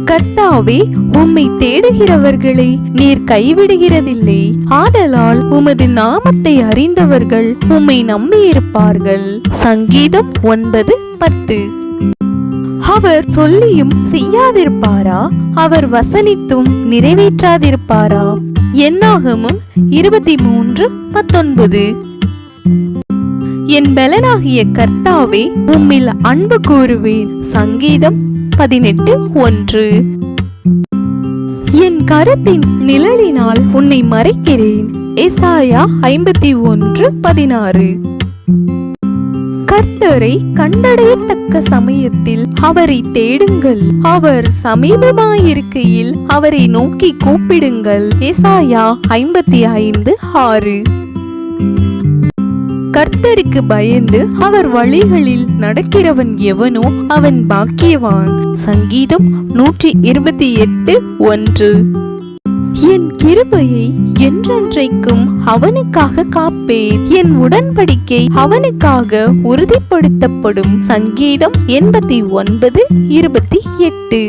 கர்த்தாவே, உம்மை தேடுகிறவர்களை நீர் கைவிடுகிறதில்லை. ஆதலால் உமது நாமத்தை அறிந்தவர்கள் உம்மை நம்பியிருப்பார்கள். சங்கீதம் 9:10. அவர் சொல்லியும் செய்யாதிருப்பாரா? அவர் வசனித்தும் நிறைவேற்றாதிருப்பாரா? என்னாகமம் 23:19. என் பலனாகிய கர்த்தாவே, உம்மில் அன்பு கூறுவேன். சங்கீதம் 18:1. என் கரத்தின் நிழலினால் உன்னை மறைக்கிறேன். எசாயா 51:16. கர்த்தரை கண்டடையத்தக்க சமயத்தில் அவரை தேடுங்கள். அவர் சமீபமாயிருக்கையில் அவரை நோக்கி கூப்பிடுங்கள். எசாயா 55:6. கர்த்தருக்கு பயந்து அவர் வழிகளில் நடக்கிறவன் எவனோ அவன் பாக்கியவான். சங்கீதம் 128:1. என் கிருபையை என்றென்றைக்கும் அவனுக்காக காப்பேன். என் உடன்படிக்கை அவனுக்காக உறுதிப்படுத்தப்படும். சங்கீதம் 89:28.